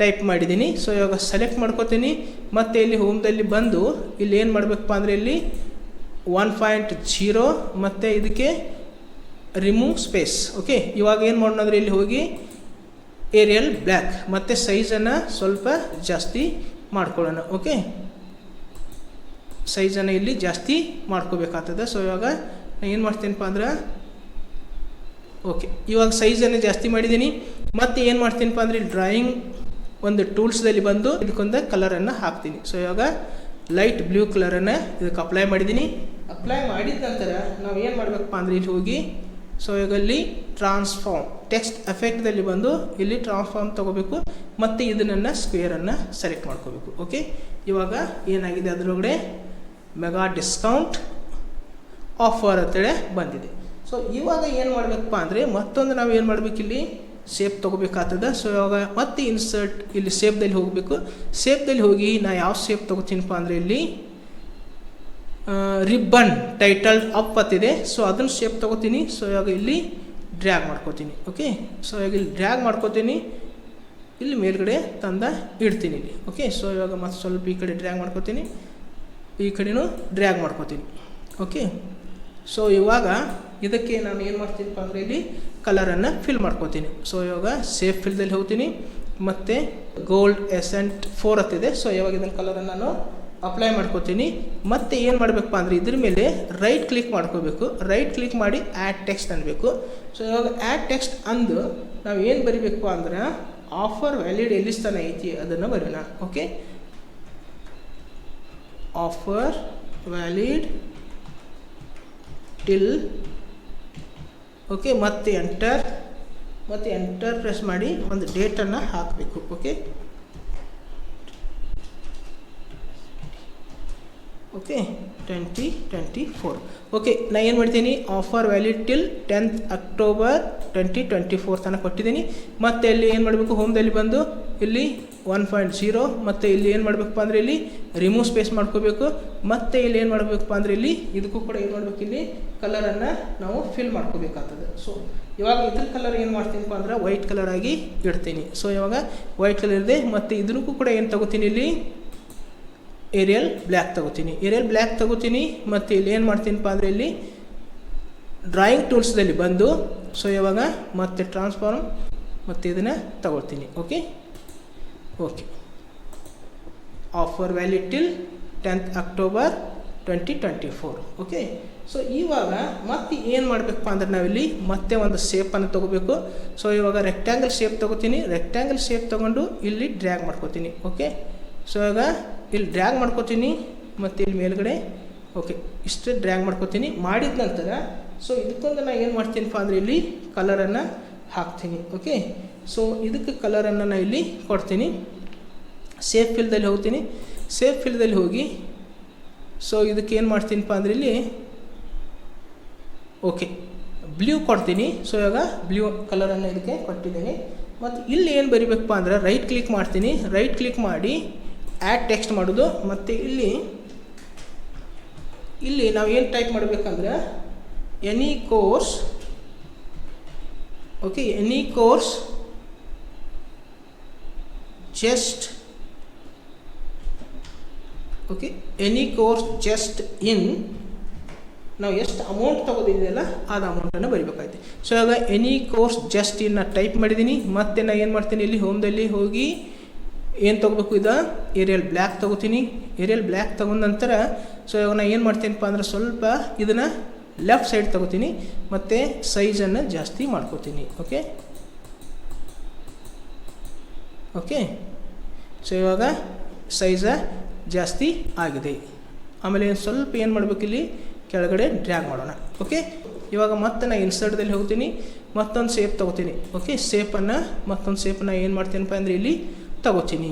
ಟೈಪ್ ಮಾಡಿದ್ದೀನಿ. ಸೊ ಇವಾಗ ಸೆಲೆಕ್ಟ್ ಮಾಡ್ಕೋತೀನಿ. ಮತ್ತು ಇಲ್ಲಿ ಹೋಮ್ದಲ್ಲಿ ಬಂದು ಇಲ್ಲಿ ಏನು ಮಾಡಬೇಕಪ್ಪ ಅಂದರೆ ಇಲ್ಲಿ 1.0 ಮತ್ತು ಇದಕ್ಕೆ ರಿಮೂವ್ ಸ್ಪೇಸ್. ಓಕೆ, ಇವಾಗ ಏನು ಮಾಡೋಣ ಅಂದರೆ ಇಲ್ಲಿ ಹೋಗಿ ಏರಿಯಲ್ ಬ್ಲ್ಯಾಕ್ ಮತ್ತು ಸೈಜನ್ನು ಸ್ವಲ್ಪ ಜಾಸ್ತಿ ಮಾಡ್ಕೊಳ್ಳೋಣ. ಓಕೆ, ಸೈಜನ್ನು ಇಲ್ಲಿ ಜಾಸ್ತಿ ಮಾಡ್ಕೋಬೇಕಾಗ್ತದೆ. ಸೊ ಇವಾಗ ನಾನು ಏನು ಮಾಡ್ತೀನಪ್ಪ ಅಂದ್ರೆ ಓಕೆ, ಇವಾಗ ಸೈಜನ್ನು ಜಾಸ್ತಿ ಮಾಡಿದ್ದೀನಿ. ಮತ್ತು ಏನು ಮಾಡ್ತೀನಪ್ಪ ಅಂದರೆ ಡ್ರಾಯಿಂಗ್ ಒಂದು ಟೂಲ್ಸ್ದಲ್ಲಿ ಬಂದು ಇದಕ್ಕೊಂದು ಕಲರನ್ನು ಹಾಕ್ತೀನಿ. ಸೊ ಇವಾಗ ಲೈಟ್ ಬ್ಲೂ ಕಲರನ್ನು ಇದಕ್ಕೆ ಅಪ್ಲೈ ಮಾಡಿದ್ದೀನಿ. ಅಪ್ಲೈ ಮಾಡಿದ ನಂತರ ನಾವು ಏನು ಮಾಡಬೇಕಪ್ಪ ಅಂದರೆ ಇಲ್ಲಿ ಹೋಗಿ ಸೊ ಈಗ ಇಲ್ಲಿ ಟ್ರಾನ್ಸ್ಫಾರ್ಮ್ ಟೆಕ್ಸ್ಟ್ ಎಫೆಕ್ಟ್ದಲ್ಲಿ ಬಂದು ಇಲ್ಲಿ ಟ್ರಾನ್ಸ್ಫಾರ್ಮ್ ತೊಗೋಬೇಕು ಮತ್ತು ಇದನ್ನು ಸ್ಕ್ವೇರನ್ನು ಸೆಲೆಕ್ಟ್ ಮಾಡ್ಕೋಬೇಕು. ಓಕೆ, ಇವಾಗ ಏನಾಗಿದೆ ಅದರೊಳಗಡೆ ಮೆಗಾ ಡಿಸ್ಕೌಂಟ್ ಆಫರ್ ಅಂತೇಳಿ ಬಂದಿದೆ. ಸೊ ಇವಾಗ ಏನು ಮಾಡಬೇಕಪ್ಪ ಅಂದರೆ ಮತ್ತೊಂದು ನಾವು ಏನು ಮಾಡಬೇಕು, ಇಲ್ಲಿ ಶೇಪ್ ತೊಗೋಬೇಕಾಗ್ತದೆ. ಸೊ ಇವಾಗ ಮತ್ತೆ ಇನ್ಸರ್ಟ್ ಇಲ್ಲಿ ಶೇಪ್ದಲ್ಲಿ ಹೋಗಬೇಕು. ಶೇಪ್ದಲ್ಲಿ ಹೋಗಿ ನಾ ಯಾವ ಶೇಪ್ ತೊಗೋತೀನಪ್ಪ ಅಂದರೆ ಇಲ್ಲಿ ರಿಬ್ಬನ್ ಟೈಟಲ್ ಅಪ್ ಅಂತಿದೆ. ಸೊ ಅದನ್ನು ಶೇಪ್ ತೊಗೋತೀನಿ. ಸೊ ಇವಾಗ ಇಲ್ಲಿ ಡ್ರ್ಯಾಗ್ ಮಾಡ್ಕೋತೀನಿ. ಓಕೆ, ಸೊ ಇವಾಗ ಇಲ್ಲಿ ಡ್ರ್ಯಾಗ್ ಮಾಡ್ಕೋತೀನಿ, ಇಲ್ಲಿ ಮೇಲ್ಗಡೆ ತಂದ ಇಡ್ತೀನಿ ಇಲ್ಲಿ. ಓಕೆ, ಸೊ ಇವಾಗ ಮತ್ತೆ ಸ್ವಲ್ಪ ಈ ಕಡೆ ಡ್ರ್ಯಾಗ್ ಮಾಡ್ಕೋತೀನಿ, ಈ ಕಡೆನೂ ಡ್ರ್ಯಾಗ್ ಮಾಡ್ಕೋತೀನಿ. ಓಕೆ, ಸೊ ಇವಾಗ ಇದಕ್ಕೆ ನಾನು ಏನು ಮಾಡ್ತೀನಪ್ಪ ಅಂದರೆ ಇಲ್ಲಿ ಕಲರನ್ನು ಫಿಲ್ ಮಾಡ್ಕೋತೀನಿ. ಸೊ ಇವಾಗ ಸೇಫ್ ಫಿಲ್ದಲ್ಲಿ ಹೋಗ್ತೀನಿ ಮತ್ತು ಗೋಲ್ಡ್ ಎಸೆಂಟ್ 4 ಅಂತಿದೆ. ಸೊ ಇವಾಗ ಇದನ್ನು ಕಲರನ್ನು ನಾನು ಅಪ್ಲೈ ಮಾಡ್ಕೋತೀನಿ. ಮತ್ತೆ ಏನು ಮಾಡಬೇಕಪ್ಪ ಅಂದರೆ ಇದ್ರ ಮೇಲೆ ರೈಟ್ ಕ್ಲಿಕ್ ಮಾಡ್ಕೋಬೇಕು. ರೈಟ್ ಕ್ಲಿಕ್ ಮಾಡಿ ಆ್ಯಡ್ ಟೆಕ್ಸ್ಟ್ ಅನ್ನಬೇಕು. ಸೊ ಇವಾಗ ಆ್ಯಡ್ ಟೆಕ್ಸ್ಟ್ ಅಂದು ನಾವು ಏನು ಬರಿಬೇಕು ಅಂದ್ರೆ ಆಫರ್ ವ್ಯಾಲಿಡ್ ಎಲ್ಲಿಸ್ತಾನೆ ಐತಿ ಅದನ್ನು ಬರೋಣ. Okay, offer valid till, okay, ಮತ್ತೆ ಎಂಟರ್ ಪ್ರೆಸ್ ಮಾಡಿ ಒಂದು ಡೇಟನ್ನು ಹಾಕಬೇಕು. Okay okay 2024. ಓಕೆ, ನಾನು ಏನು ಮಾಡ್ತೀನಿ, offer valid till 10th October 2024 ತನಕ ಕೊಟ್ಟಿದ್ದೀನಿ. ಮತ್ತು ಇಲ್ಲಿ ಏನು ಮಾಡಬೇಕು, ಹೋಮ್ದಲ್ಲಿ ಬಂದು ಇಲ್ಲಿ 1.0 ಮತ್ತು ಇಲ್ಲಿ ಏನು ಮಾಡಬೇಕಪ್ಪ ಅಂದರೆ ಇಲ್ಲಿ ರಿಮೂವ್ ಸ್ಪೇಸ್ ಮಾಡ್ಕೋಬೇಕು. ಮತ್ತು ಇಲ್ಲಿ ಏನು ಮಾಡಬೇಕಪ್ಪ ಅಂದರೆ ಇಲ್ಲಿ ಇದಕ್ಕೂ ಕೂಡ ಏನು ಮಾಡಬೇಕು, ಇಲ್ಲಿ ಕಲರನ್ನು ನಾವು ಫಿಲ್ ಮಾಡ್ಕೋಬೇಕಾಗ್ತದೆ. ಸೊ ಇವಾಗ ಇದ್ರ ಕಲರ್ ಏನು ಮಾಡ್ತೀನಪ್ಪ ಅಂದ್ರೆ ವೈಟ್ ಕಲರ್ ಆಗಿ ಇಡ್ತೀನಿ. ಸೊ ಇವಾಗ ವೈಟ್ ಕಲರ್ ಇದೆ. ಮತ್ತು ಇದಕ್ಕೂ ಕೂಡ ಏನು ತಗೋತೀನಿ, ಇಲ್ಲಿ ಏರಿಯಲ್ ಬ್ಲ್ಯಾಕ್ ತಗೋತೀನಿ. ಮತ್ತು ಇಲ್ಲಿ ಏನು ಮಾಡ್ತೀನಪ್ಪ ಅಂದರೆ ಇಲ್ಲಿ ಡ್ರಾಯಿಂಗ್ ಟೂಲ್ಸ್ದಲ್ಲಿ ಬಂದು ಸೊ ಇವಾಗ ಮತ್ತೆ ಟ್ರಾನ್ಸ್ಫಾರ್ಮ್ ಮತ್ತು ಇದನ್ನು ತಗೊಳ್ತೀನಿ. Okay offer valid till 10th October 2024. Okay, so ಇವಾಗ ಮತ್ತೆ ಏನು ಮಾಡಬೇಕಪ್ಪ ಅಂದ್ರೆ ನಾವಿಲ್ಲಿ ಮತ್ತೆ ಒಂದು ಶೇಪನ್ನು ತೊಗೋಬೇಕು. ಸೊ ಇವಾಗ ರೆಕ್ಟ್ಯಾಂಗಲ್ ಶೇಪ್ ತೊಗೋತೀನಿ. ರೆಕ್ಟ್ಯಾಂಗಲ್ ಶೇಪ್ ತೊಗೊಂಡು ಇಲ್ಲಿ ಡ್ರ್ಯಾಗ್ ಮಾಡ್ಕೋತೀನಿ. ಓಕೆ, ಸೊ ಇವಾಗ ಇಲ್ಲಿ ಡ್ರ್ಯಾಗ್ ಮಾಡ್ಕೋತೀನಿ ಮತ್ತು ಇಲ್ಲಿ ಮೇಲ್ಗಡೆ ಓಕೆ ಇಷ್ಟೇ ಡ್ರ್ಯಾಗ್ ಮಾಡ್ಕೋತೀನಿ. ಮಾಡಿದ ನಂತರ ಸೊ ಇದಕ್ಕೊಂದು ನಾನು ಏನು ಮಾಡ್ತೀನಪ್ಪ ಅಂದರೆ ಇಲ್ಲಿ ಕಲರನ್ನು ಹಾಕ್ತೀನಿ. ಓಕೆ, ಸೊ ಇದಕ್ಕೆ ಕಲರನ್ನು ನಾನು ಇಲ್ಲಿ ಕೊಡ್ತೀನಿ. ಸೇಫ್ ಫಿಲ್ದಲ್ಲಿ ಹೋಗ್ತೀನಿ. ಸೇಫ್ ಫಿಲ್ದಲ್ಲಿ ಹೋಗಿ ಸೊ ಇದಕ್ಕೆ ಏನು ಮಾಡ್ತೀನಪ್ಪ ಅಂದರೆ ಇಲ್ಲಿ ಓಕೆ ಬ್ಲೂ ಕೊಡ್ತೀನಿ. ಸೊ ಇವಾಗ ಬ್ಲೂ ಕಲರನ್ನು ಇದಕ್ಕೆ ಕೊಟ್ಟಿದ್ದೀನಿ. ಮತ್ತು ಇಲ್ಲಿ ಏನು ಬರಿಬೇಕಪ್ಪ ಅಂದ್ರೆ ರೈಟ್ ಕ್ಲಿಕ್ ಮಾಡ್ತೀನಿ. ರೈಟ್ ಕ್ಲಿಕ್ ಮಾಡಿ ಆ್ಯಡ್ ಟೆಕ್ಸ್ಟ್ ಮಾಡೋದು. ಮತ್ತು ಇಲ್ಲಿ ನಾವು ಏನು ಟೈಪ್ ಮಾಡಬೇಕಂದ್ರೆ any course, okay, any course just, okay, any course just in, ನಾವು ಎಷ್ಟು ಅಮೌಂಟ್ ತೊಗೋದಿದೆಯಲ್ಲ ಅದು ಅಮೌಂಟನ್ನು ಬರಿಬೇಕಾಯ್ತು. ಸೊ ಇವಾಗ any course just in type ಮಾಡಿದ್ದೀನಿ. ಮತ್ತು ನಾನು ಏನು ಮಾಡ್ತೀನಿ, ಇಲ್ಲಿ ಹೋಮ್ದಲ್ಲಿ ಹೋಗಿ ಏನು ತೊಗೋಬೇಕು, ಇದು ಏರಿಯಲ್ ಬ್ಲ್ಯಾಕ್ ತೊಗೋತೀನಿ. ಏರಿಯಲ್ ಬ್ಲ್ಯಾಕ್ ತೊಗೊಂಡ ನಂತರ ಸೊ ಇವಾಗ ನಾನು ಏನು ಮಾಡ್ತೀನಪ್ಪ ಅಂದರೆ ಸ್ವಲ್ಪ ಇದನ್ನು ಲೆಫ್ಟ್ ಸೈಡ್ ತೊಗೋತೀನಿ ಮತ್ತು ಸೈಜನ್ನು ಜಾಸ್ತಿ ಮಾಡ್ಕೋತೀನಿ. ಓಕೆ, ಸೊ ಇವಾಗ ಸೈಜ ಜಾಸ್ತಿ ಆಗಿದೆ. ಆಮೇಲೆ ಸ್ವಲ್ಪ ಏನು ಮಾಡಬೇಕು, ಇಲ್ಲಿ ಕೆಳಗಡೆ ಡ್ರ್ಯಾಗ್ ಮಾಡೋಣ. ಓಕೆ, ಇವಾಗ ಮತ್ತೆ ನಾನು ಇನ್ಸರ್ಟ್ದಲ್ಲಿ ಹೋಗ್ತೀನಿ. ಮತ್ತೊಂದು ಶೇಪ್ ತೊಗೋತೀನಿ. ಓಕೆ, ಮತ್ತೊಂದು ಶೇಪನ್ನು ಏನು ಮಾಡ್ತೀನಪ್ಪ ಅಂದರೆ ಇಲ್ಲಿ ತಗೋತೀನಿ.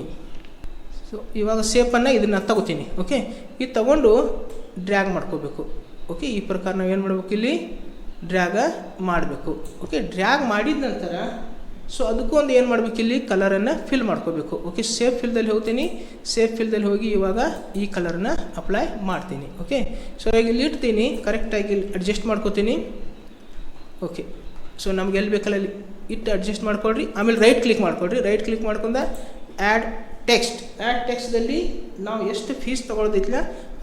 ಸೊ ಇವಾಗ ಶೇಪನ್ನು ಇದನ್ನು ತಗೋತೀನಿ. ಓಕೆ, ಇದು ತಗೊಂಡು ಡ್ರ್ಯಾಗ್ ಮಾಡ್ಕೋಬೇಕು. ಓಕೆ, ಈ ಪ್ರಕಾರ ನಾವು ಏನು ಮಾಡಬೇಕು, ಇಲ್ಲಿ ಡ್ರ್ಯಾಗ ಮಾಡಬೇಕು. ಓಕೆ, ಡ್ರ್ಯಾಗ್ ಮಾಡಿದ ನಂತರ ಸೊ ಅದಕ್ಕೂ ಒಂದು ಏನು ಮಾಡಬೇಕು, ಇಲ್ಲಿ ಕಲರನ್ನು ಫಿಲ್ ಮಾಡ್ಕೋಬೇಕು. ಓಕೆ, ಸೇಫ್ ಫಿಲ್ದಲ್ಲಿ ಹೋಗ್ತೀನಿ. ಸೇಫ್ ಫಿಲ್ದಲ್ಲಿ ಹೋಗಿ ಇವಾಗ ಈ ಕಲರನ್ನು ಅಪ್ಲೈ ಮಾಡ್ತೀನಿ. ಓಕೆ, ಸೊ ಈಗ ಇಲ್ಲಿ ಇಡ್ತೀನಿ. ಕರೆಕ್ಟಾಗಿ ಇಲ್ಲಿ ಅಡ್ಜಸ್ಟ್ ಮಾಡ್ಕೋತೀನಿ. ಓಕೆ, ಸೊ ನಮ್ಗೆ ಎಲ್ಲಿ ಬೇಕಲ್ಲ ಅಲ್ಲಿ ಇಟ್ಟು ಅಡ್ಜಸ್ಟ್ ಮಾಡ್ಕೊಳ್ರಿ. ಆಮೇಲೆ ರೈಟ್ ಕ್ಲಿಕ್ ಮಾಡ್ಕೊಳ್ರಿ. ರೈಟ್ ಕ್ಲಿಕ್ ಮಾಡ್ಕೊಂಡ ಆ್ಯಡ್ ಟೆಕ್ಸ್ಟ್ದಲ್ಲಿ ನಾವು ಎಷ್ಟು ಫೀಸ್ ತೊಗೊಳೋದಿಲ್ಲ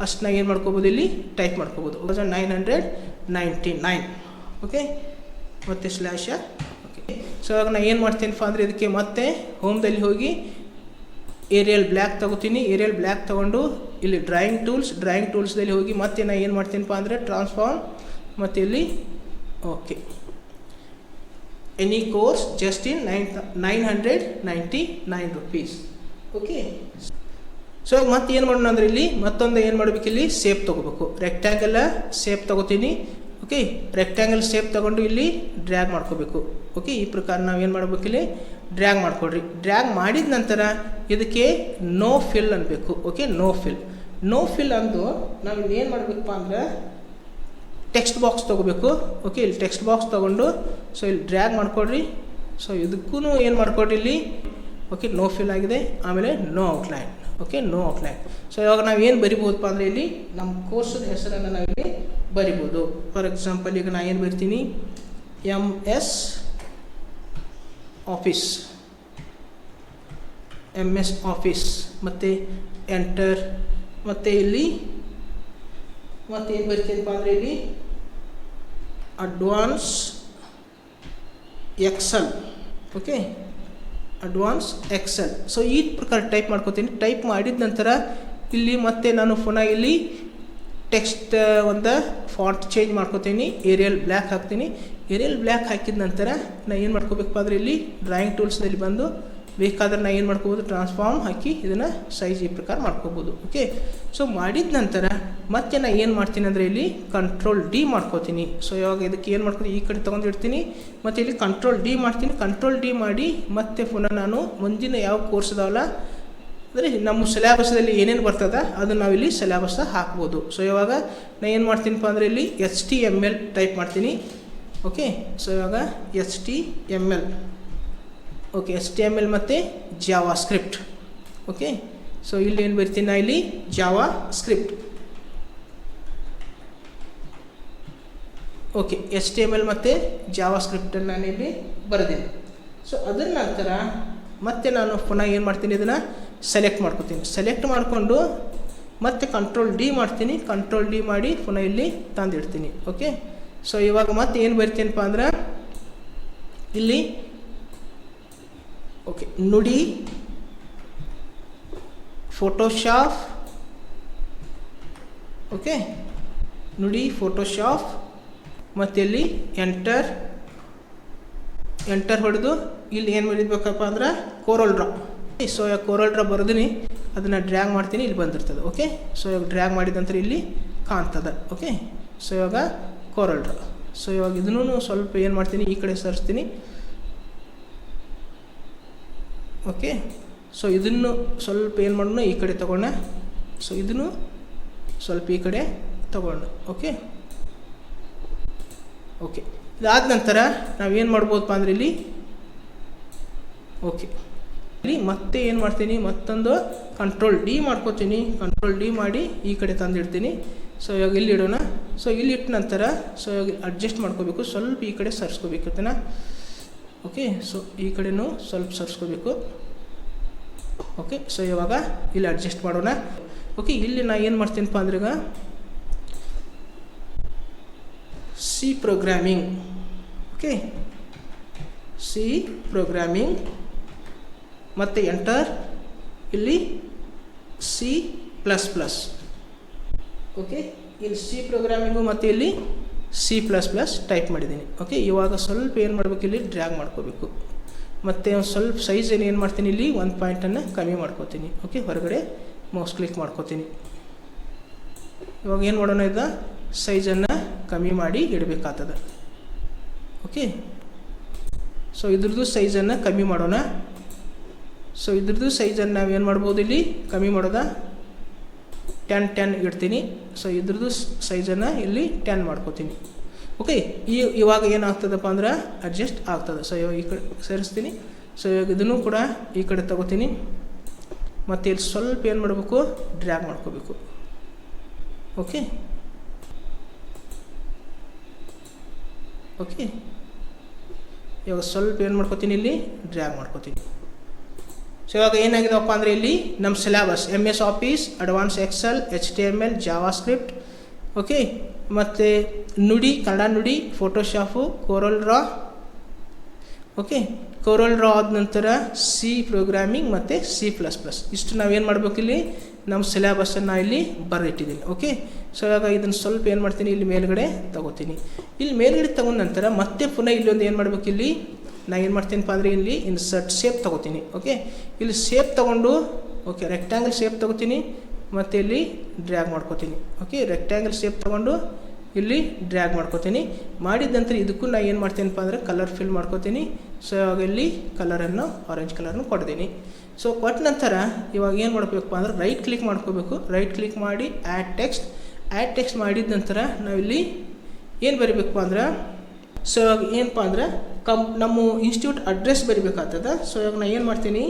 ಅಷ್ಟು ನಾವು ಏನು ಮಾಡ್ಕೋಬೋದು, ಇಲ್ಲಿ ಟೈಪ್ ಮಾಡ್ಕೋಬೋದು. 1999. ಓಕೆ, ಮತ್ತು ಸ್ಲ್ಯಾಶ. ಓಕೆ, ಸೊ ಇವಾಗ ನಾನು ಏನು ಮಾಡ್ತೀನಪ್ಪ ಅಂದರೆ ಇದಕ್ಕೆ ಮತ್ತೆ ಹೋಮ್ದಲ್ಲಿ ಹೋಗಿ ಏರಿಯಲ್ ಬ್ಲ್ಯಾಕ್ ತೊಗೋತೀನಿ. ಏರಿಯಲ್ ಬ್ಲ್ಯಾಕ್ ತೊಗೊಂಡು ಇಲ್ಲಿ ಡ್ರಾಯಿಂಗ್ ಟೂಲ್ಸ್ದಲ್ಲಿ ಹೋಗಿ ಮತ್ತೆ ನಾನು ಏನು ಮಾಡ್ತೀನಪ್ಪ ಅಂದರೆ ಟ್ರಾನ್ಸ್ಫಾರ್ಮ್ ಮತ್ತು ಇಲ್ಲಿ okay any course just in 999 rupees. Okay, so ಮತ್ತೆ ಏನು ಮಾಡೋಣ ಅಂದರೆ ಇಲ್ಲಿ ಮತ್ತೊಂದು ಏನು ಮಾಡಬೇಕು, ಇಲ್ಲಿ ಶೇಪ್ ತೊಗೋಬೇಕು. ರೆಕ್ಟ್ಯಾಂಗಲ್ ಶೇಪ್ ತೊಗೋತೀನಿ. ಓಕೆ, ರೆಕ್ಟ್ಯಾಂಗಲ್ ಶೇಪ್ ತೊಗೊಂಡು ಇಲ್ಲಿ ಡ್ರ್ಯಾಗ್ ಮಾಡ್ಕೋಬೇಕು. ಓಕೆ, ಈ ಪ್ರಕಾರ ನಾವು ಏನು ಮಾಡಬೇಕು, ಇಲ್ಲಿ ಡ್ರ್ಯಾಗ್ ಮಾಡ್ಕೊಳ್ರಿ. ಡ್ರ್ಯಾಗ್ ಮಾಡಿದ ನಂತರ ಇದಕ್ಕೆ ನೋ ಫಿಲ್ ಅನ್ಬೇಕು. ಓಕೆ, ನೋ ಫಿಲ್ ಅಂದು ನಾವು ಇಲ್ಲಿ ಏನು ಮಾಡಬೇಕಪ್ಪ ಅಂದ್ರೆ ಟೆಕ್ಸ್ಟ್ ಬಾಕ್ಸ್ ತೊಗೋಬೇಕು. ಓಕೆ, ಇಲ್ಲಿ ಟೆಕ್ಸ್ಟ್ ಬಾಕ್ಸ್ ತೊಗೊಂಡು ಸೊ ಇಲ್ಲಿ ಡ್ರ್ಯಾಗ್ ಮಾಡ್ಕೊಳ್ರಿ. ಸೊ ಇದಕ್ಕೂ ಏನು ಮಾಡ್ಕೊಳ್ರಿ ಇಲ್ಲಿ ಓಕೆ ನೋ ಫಿಲ್ ಆಗಿದೆ. ಆಮೇಲೆ no outline. Okay, no outline. So ಇವಾಗ ನಾವು ಏನು ಬರಿಬೋದಪ್ಪ ಅಂದರೆ ಇಲ್ಲಿ ನಮ್ಮ ಕೋರ್ಸದ ಹೆಸರನ್ನು ನಾವಿಲ್ಲಿ ಬರಿಬೋದು. ಫಾರ್ ಎಕ್ಸಾಂಪಲ್ ಈಗ ನಾನು ಏನು ಬರ್ತೀನಿ, MS ಆಫೀಸ್ ಮತ್ತು ಎಂಟರ್. ಮತ್ತು ಇಲ್ಲಿ ಮತ್ತೆ ಏನು ಬರ್ತೀನಪ್ಪ ಅಂದರೆ ಇಲ್ಲಿ advance excel. Okay, advance excel. So ಈ ಪ್ರಕಾರ ಟೈಪ್ ಮಾಡ್ಕೋತೀನಿ. ಟೈಪ್ ಮಾಡಿದ ನಂತರ ಇಲ್ಲಿ ಮತ್ತೆ ನಾನು ಪುನಃ ಇಲ್ಲಿ ಟೆಕ್ಸ್ಟ್ ಒಂದು ಫಾಂಟ್ ಚೇಂಜ್ ಮಾಡ್ಕೋತೀನಿ, ಏರಿಯಲ್ ಬ್ಲ್ಯಾಕ್ ಹಾಕ್ತೀನಿ. ಏರಿಯಲ್ ಬ್ಲ್ಯಾಕ್ ಹಾಕಿದ ನಂತರ ನಾನು ಏನು ಮಾಡ್ಕೋಬೇಕಪ್ಪ ಅಂದರೆ ಇಲ್ಲಿ ಡ್ರಾಯಿಂಗ್ ಟೂಲ್ಸ್ನಲ್ಲಿ ಬಂದು ಬೇಕಾದ್ರೆ ನಾನು ಏನು ಮಾಡ್ಕೋಬೋದು, ಟ್ರಾನ್ಸ್ಫಾರ್ಮ್ ಹಾಕಿ ಇದನ್ನು ಸೈಜ್ ಈ ಪ್ರಕಾರ ಮಾಡ್ಕೋಬೋದು. ಓಕೆ, ಸೊ ಮಾಡಿದ ನಂತರ ಮತ್ತೆ ನಾನು ಏನು ಮಾಡ್ತೀನಿ ಅಂದರೆ ಇಲ್ಲಿ ಕಂಟ್ರೋಲ್ ಡಿ ಮಾಡ್ಕೋತೀನಿ. ಸೊ ಇವಾಗ ಇದಕ್ಕೆ ಏನು ಮಾಡ್ತೀನಿ, ಈ ಕಡೆ ತೊಗೊಂಡಿರ್ತೀನಿ ಮತ್ತು ಇಲ್ಲಿ ಕಂಟ್ರೋಲ್ ಡಿ ಮಾಡ್ತೀನಿ. ಕಂಟ್ರೋಲ್ ಡಿ ಮಾಡಿ ಮತ್ತೆ ಪುನಃ ನಾನು ಮುಂದಿನ ಯಾವ ಕೋರ್ಸ್ ಅದಾವಲ್ಲ ಅಂದರೆ ನಮ್ಮ ಸಿಲೆಬಸ್ದಲ್ಲಿ ಏನೇನು ಬರ್ತದೆ ಅದನ್ನು ನಾವಿಲ್ಲಿ ಸಿಲೆಬಸ್ ಹಾಕ್ಬೋದು. ಸೊ ಇವಾಗ ನಾನು ಏನು ಮಾಡ್ತೀನಪ್ಪ ಅಂದರೆ ಇಲ್ಲಿ HTML ಟೈಪ್ ಮಾಡ್ತೀನಿ. ಓಕೆ, ಸೊ ಇವಾಗ HTML, ಓಕೆ, HTML ಮತ್ತು ಜಾವಾ ಸ್ಕ್ರಿಪ್ಟ್. ಓಕೆ, ಸೊ ಇಲ್ಲಿ ಏನು ಬರ್ತೀನಿ ನಾ ಇಲ್ಲಿ ಜಾವಾ ಸ್ಕ್ರಿಪ್ಟ್. ಓಕೆ, HTML ಮತ್ತು ಜಾವಾ ಸ್ಕ್ರಿಪ್ಟನ್ನು ನಾನು ಇಲ್ಲಿ ಬರೆದಿನಿ. ಸೊ ಅದರ ನಂತರ ಮತ್ತೆ ನಾನು ಪುನಃ ಏನು ಮಾಡ್ತೀನಿ, ಇದನ್ನು ಸೆಲೆಕ್ಟ್ ಮಾಡ್ಕೊತೀನಿ. ಸೆಲೆಕ್ಟ್ ಮಾಡಿಕೊಂಡು ಮತ್ತೆ ಕಂಟ್ರೋಲ್ ಡಿ ಮಾಡ್ತೀನಿ. ಕಂಟ್ರೋಲ್ ಡಿ ಮಾಡಿ ಪುನಃ ಇಲ್ಲಿ ತಂದಿಡ್ತೀನಿ. ಓಕೆ, ಸೊ ಇವಾಗ ಮತ್ತೆ ಏನು ಬರ್ತೀನಪ್ಪ ಅಂದ್ರೆ ಇಲ್ಲಿ ಓಕೆ ನುಡಿ ಫೋಟೋಶಾಪ್. ಓಕೆ, ನುಡಿ ಫೋಟೋಶಾಪ್ ಮತ್ತು ಇಲ್ಲಿ ಎಂಟರ್ ಹೊಡೆದು ಇಲ್ಲಿ ಏನು ಮಾಡಿರ್ಬೇಕಪ್ಪ ಅಂದ್ರೆ ಕೋರಲ್ ಡ್ರಾ. ಸೊ ಕೋರಲ್ ಡ್ರಾ ಬರೋದಿನಿ ಅದನ್ನು ಡ್ರ್ಯಾಗ್ ಮಾಡ್ತೀನಿ, ಇಲ್ಲಿ ಬಂದಿರ್ತದೆ. ಓಕೆ, ಸೊ ಇವಾಗ ಡ್ರ್ಯಾಗ್ ಮಾಡಿದ ನಂತರ ಇಲ್ಲಿ ಕಾಣ್ತದೆ. ಓಕೆ, ಸೊ ಇವಾಗ ಕೋರಲ್ ಡ್ರಾ. ಸೊ ಇವಾಗ ಇದನ್ನು ಸ್ವಲ್ಪ ಏನು ಮಾಡ್ತೀನಿ, ಈ ಕಡೆ ಸರಿಸ್ತೀನಿ. ಓಕೆ, ಸೊ ಇದನ್ನು ಸ್ವಲ್ಪ ಏನು ಮಾಡೋಣ, ಈ ಕಡೆ ತೊಗೊಂಡೆ. ಸೊ ಇದನ್ನು ಸ್ವಲ್ಪ ಈ ಕಡೆ ತೊಗೊಂಡೆ. ಓಕೆ, ಓಕೆ, ಇದಾದ ನಂತರ ನಾವೇನು ಮಾಡ್ಬೋದಪ್ಪ ಅಂದರೆ ಇಲ್ಲಿ ಓಕೆ ಇಲ್ಲಿ ಮತ್ತೆ ಏನು ಮಾಡ್ತೀನಿ, ಮತ್ತೊಂದು ಕಂಟ್ರೋಲ್ ಡಿ ಮಾಡ್ಕೋತೀನಿ. ಕಂಟ್ರೋಲ್ ಡಿ ಮಾಡಿ ಈ ಕಡೆ ತಂದಿಡ್ತೀನಿ. ಸೊ ಇವಾಗ ಇಲ್ಲಿ ಇಡೋಣ. ಸೊ ಇಲ್ಲಿ ಇಟ್ಟ ನಂತರ ಸೊ ಇವಾಗ ಅಡ್ಜಸ್ಟ್ ಮಾಡ್ಕೋಬೇಕು, ಸ್ವಲ್ಪ ಈ ಕಡೆ ಸರಿಸ್ಕೋಬೇಕು ಅದನ್ನು. ಓಕೆ, ಸೊ ಈ ಕಡೆನೂ ಸ್ವಲ್ಪ ಸರಿಸ್ಕೋಬೇಕು. ಓಕೆ, ಸೊ ಇವಾಗ ಇಲ್ಲಿ ಅಡ್ಜಸ್ಟ್ ಮಾಡೋಣ. ಓಕೆ, ಇಲ್ಲಿ ನಾ ಏನು ಮಾಡ್ತೀನಪ್ಪ ಅಂದ್ರೆ ಈಗ C programming. Okay, C programming ಮತ್ತು ಎಂಟರ್ ಇಲ್ಲಿ C++. ಓಕೆ, ಇಲ್ಲಿ ಸಿ ಪ್ರೋಗ್ರಾಮಿಂಗು ಮತ್ತು ಇಲ್ಲಿ C++ ಟೈಪ್ ಮಾಡಿದ್ದೀನಿ. ಓಕೆ, ಇವಾಗ ಸ್ವಲ್ಪ ಏನು ಮಾಡಬೇಕು, ಇಲ್ಲಿ ಡ್ರ್ಯಾಗ್ ಮಾಡ್ಕೋಬೇಕು. ಮತ್ತು ಒಂದು ಸ್ವಲ್ಪ ಸೈಜನ್ನು ಏನು ಮಾಡ್ತೀನಿ, ಇಲ್ಲಿ 1 ಪಾಯಿಂಟನ್ನು ಕಮ್ಮಿ ಮಾಡ್ಕೋತೀನಿ. ಓಕೆ, ಹೊರಗಡೆ ಮೌಸ್ ಕ್ಲಿಕ್ ಮಾಡ್ಕೋತೀನಿ. ಇವಾಗ ಏನು ಮಾಡೋಣ, ಇದು ಸೈಜನ್ನು ಕಮ್ಮಿ ಮಾಡಿ ಇಡಬೇಕಾಗ್ತದೆ. ಓಕೆ, ಸೊ ಇದ್ರದ್ದು ಸೈಜನ್ನು ಕಮ್ಮಿ ಮಾಡೋಣ. ಸೊ ಇದ್ರದ್ದು ಸೈಜನ್ನು ನಾವೇನು ಮಾಡ್ಬೋದು, ಇಲ್ಲಿ ಕಮ್ಮಿ ಮಾಡೋದ 10 ಇಡ್ತೀನಿ. ಸೊ ಇದ್ರದ್ದು ಸೈಜನ್ನು ಇಲ್ಲಿ 10 ಮಾಡ್ಕೋತೀನಿ. ಓಕೆ, ಇವಾಗ ಏನಾಗ್ತದಪ್ಪ ಅಂದ್ರೆ ಅಡ್ಜಸ್ಟ್ ಆಗ್ತದೆ. ಸೊ ಇವಾಗ ಈ ಕಡೆ ಸೇರಿಸ್ತೀನಿ. ಸೊ ಇವಾಗ ಇದನ್ನು ಕೂಡ ಈ ಕಡೆ ತಗೋತೀನಿ. ಮತ್ತು ಇಲ್ಲಿ ಸ್ವಲ್ಪ ಏನು ಮಾಡಬೇಕು, ಡ್ರ್ಯಾಗ್ ಮಾಡ್ಕೋಬೇಕು. ಓಕೆ, ಓಕೆ, ಇವಾಗ ಸ್ವಲ್ಪ ಏನು ಮಾಡ್ಕೋತೀನಿ, ಇಲ್ಲಿ ಡ್ರ್ಯಾಗ್ ಮಾಡ್ಕೋತೀನಿ. ಸೊ ಇವಾಗ ಏನಾಗಿದೆಪ್ಪ ಅಂದರೆ ಇಲ್ಲಿ ನಮ್ಮ syllabus MS office, advance excel, HTML, JavaScript. Okay, ಮತ್ತು Nudi, Kannada Nudi, Photoshop, Corel Draw. Okay, Corel Draw ಆದ ನಂತರ ಸಿ ಪ್ರೋಗ್ರಾಮಿಂಗ್ ಮತ್ತು C++. ಇಷ್ಟು ನಾವೇನು ಮಾಡಬೇಕು, ಇಲ್ಲಿ ನಮ್ಮ ಸಿಲೆಬಸ್ಸನ್ನು ಇಲ್ಲಿ ಬರೆದಿಟ್ಟಿದ್ದೀನಿ. ಓಕೆ, ಸೊ ಇವಾಗ ಇದನ್ನು ಸ್ವಲ್ಪ ಏನು ಮಾಡ್ತೀನಿ, ಇಲ್ಲಿ ಮೇಲ್ಗಡೆ ತಗೋತೀನಿ. ಇಲ್ಲಿ ಮೇಲ್ಗಡೆ ತಗೊಂಡ ನಂತರ ಮತ್ತೆ ಪುನಃ ಇಲ್ಲೊಂದು ಏನು ಮಾಡಬೇಕು, ಇಲ್ಲಿ ನಾನು ಏನು ಮಾಡ್ತೀನಪ್ಪ ಅಂದರೆ ಇಲ್ಲಿ ಇನ್ಸರ್ಟ್ ಶೇಪ್ ತೊಗೋತೀನಿ. ಓಕೆ, ಇಲ್ಲಿ ಶೇಪ್ ತೊಗೊಂಡು ಓಕೆ ರೆಕ್ಟ್ಯಾಂಗಲ್ ಶೇಪ್ ತೊಗೋತೀನಿ ಮತ್ತು ಇಲ್ಲಿ ಡ್ರ್ಯಾಗ್ ಮಾಡ್ಕೋತೀನಿ. ಓಕೆ, ರೆಕ್ಟ್ಯಾಂಗಲ್ ಶೇಪ್ ತೊಗೊಂಡು ಇಲ್ಲಿ ಡ್ರ್ಯಾಗ್ ಮಾಡ್ಕೋತೀನಿ. ಮಾಡಿದ ನಂತರ ಇದಕ್ಕೂ ನಾನು ಏನು ಮಾಡ್ತೀನಪ್ಪ ಅಂದರೆ ಕಲರ್ ಫಿಲ್ ಮಾಡ್ಕೋತೀನಿ. ಸೊ ಇವಾಗ ಇಲ್ಲಿ ಕಲರನ್ನು ಆರೆಂಜ್ ಕಲರ್ನು ಕೊಡ್ತೀನಿ. ಸೊ ಕೊಟ್ಟ ನಂತರ ಇವಾಗ ಏನು ಮಾಡಬೇಕಪ್ಪ ಅಂದ್ರೆ ರೈಟ್ ಕ್ಲಿಕ್ ಮಾಡ್ಕೋಬೇಕು. ರೈಟ್ ಕ್ಲಿಕ್ ಮಾಡಿ ಆ್ಯಡ್ ಟೆಕ್ಸ್ಟ್ ಮಾಡಿದ ನಂತರ ನಾವಿಲ್ಲಿ ಏನು ಬರಿಬೇಕಪ್ಪ ಅಂದ್ರೆ ಸೊ ಇವಾಗ ಏನಪ್ಪ ಅಂದ್ರೆ ನಮ್ಮ ಇನ್ಸ್ಟಿಟ್ಯೂಟ್ ಅಡ್ರೆಸ್ ಬರಿಬೇಕಾಗ್ತದೆ. ಸೊ ಇವಾಗ ನಾನು ಏನು ಮಾಡ್ತೀನಿ,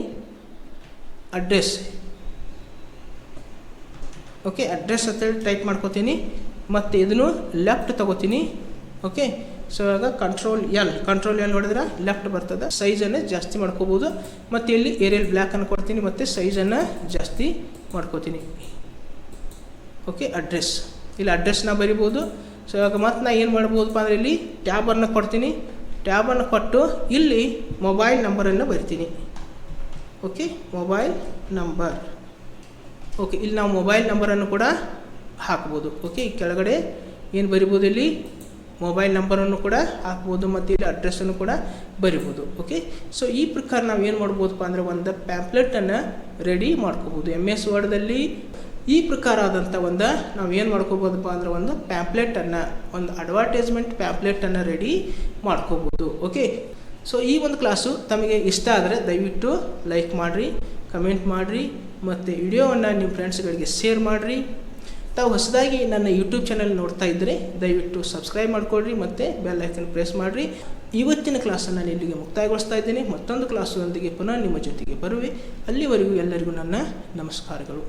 ಅಡ್ರೆಸ್ ಓಕೆ ಅಡ್ರೆಸ್ ಅಂತೇಳಿ ಟೈಪ್ ಮಾಡ್ಕೋತೀನಿ. ಮತ್ತು ಇದನ್ನು ಲೆಫ್ಟ್ ತೊಗೋತೀನಿ. ಓಕೆ, ಸೊ ಇವಾಗ ಕಂಟ್ರೋಲ್ ಎಲ್ ಹೊಡೆದ್ರೆ ಲೆಫ್ಟ್ ಬರ್ತದೆ. ಸೈಜನ್ನು ಜಾಸ್ತಿ ಮಾಡ್ಕೋಬೋದು. ಮತ್ತು ಇಲ್ಲಿ ಏರಿಯಲ್ ಬ್ಲ್ಯಾಕನ್ನು ಕೊಡ್ತೀನಿ ಮತ್ತು ಸೈಜನ್ನು ಜಾಸ್ತಿ ಮಾಡ್ಕೋತೀನಿ. ಓಕೆ, ಅಡ್ರೆಸ್ ಇಲ್ಲಿ ಅಡ್ರೆಸ್ನ ಬರಿಬೋದು. ಸೊ ಇವಾಗ ಮತ್ತೆ ನಾನು ಏನು ಮಾಡ್ಬೋದಪ್ಪ ಅಂದರೆ ಇಲ್ಲಿ ಟ್ಯಾಬನ್ನು ಕೊಡ್ತೀನಿ. ಟ್ಯಾಬನ್ನು ಕೊಟ್ಟು ಇಲ್ಲಿ ಮೊಬೈಲ್ ನಂಬರನ್ನು ಬರಿತೀನಿ. ಓಕೆ, ಮೊಬೈಲ್ ನಂಬರ್ ಓಕೆ, ಇಲ್ಲಿ ನಾವು ಮೊಬೈಲ್ ನಂಬರನ್ನು ಕೂಡ ಹಾಕ್ಬೋದು. ಓಕೆ, ಈ ಕೆಳಗಡೆ ಏನು ಬರಿಬೋದು, ಇಲ್ಲಿ ಮೊಬೈಲ್ ನಂಬರನ್ನು ಕೂಡ ಹಾಕ್ಬೋದು ಮತ್ತು ಇಲ್ಲಿ ಅಡ್ರೆಸ್ಸನ್ನು ಕೂಡ ಬರಿಬೋದು. ಓಕೆ, ಸೊ ಈ ಪ್ರಕಾರ ನಾವು ಏನು ಮಾಡ್ಬೋದಪ್ಪ ಅಂದರೆ ಒಂದು ಪ್ಯಾಂಪ್ಲೆಟನ್ನು ರೆಡಿ ಮಾಡ್ಕೋಬೋದು. MS ವರ್ಡ್ದಲ್ಲಿ ಈ ಪ್ರಕಾರ ಆದಂಥ ನಾವು ಏನು ಮಾಡ್ಕೋಬೋದಪ್ಪ ಅಂದರೆ ಒಂದು ಪ್ಯಾಂಪ್ಲೆಟನ್ನು, ಒಂದು ಅಡ್ವರ್ಟೈಸ್ಮೆಂಟ್ ಪ್ಯಾಂಪ್ಲೆಟನ್ನು ರೆಡಿ ಮಾಡ್ಕೋಬೋದು. ಓಕೆ, ಸೊ ಈ ಒಂದು ಕ್ಲಾಸು ತಮಗೆ ಇಷ್ಟ ಆದರೆ ದಯವಿಟ್ಟು ಲೈಕ್ ಮಾಡಿರಿ, ಕಮೆಂಟ್ ಮಾಡಿರಿ ಮತ್ತು ವಿಡಿಯೋವನ್ನು ನಿಮ್ಮ ಫ್ರೆಂಡ್ಸ್ಗಳಿಗೆ ಶೇರ್ ಮಾಡಿರಿ. ತಾವು ಹೊಸದಾಗಿ ನನ್ನ ಯೂಟ್ಯೂಬ್ ಚಾನಲ್ ನೋಡ್ತಾ ಇದ್ದರೆ ದಯವಿಟ್ಟು ಸಬ್ಸ್ಕ್ರೈಬ್ ಮಾಡಿಕೊಡ್ರಿ ಮತ್ತು ಬೆಲ್ ಐಕನ್ ಪ್ರೆಸ್ ಮಾಡಿರಿ. ಇವತ್ತಿನ ಕ್ಲಾಸನ್ನು ನಾನು ಇಲ್ಲಿಗೆ ಮುಕ್ತಾಯಗೊಳಿಸ್ತಾ ಇದ್ದೀನಿ. ಮತ್ತೊಂದು ಕ್ಲಾಸೊಂದಿಗೆ ಪುನಃ ನಿಮ್ಮ ಜೊತೆಗೆ ಬರುವೆ. ಅಲ್ಲಿವರೆಗೂ ಎಲ್ಲರಿಗೂ ನನ್ನ ನಮಸ್ಕಾರಗಳು.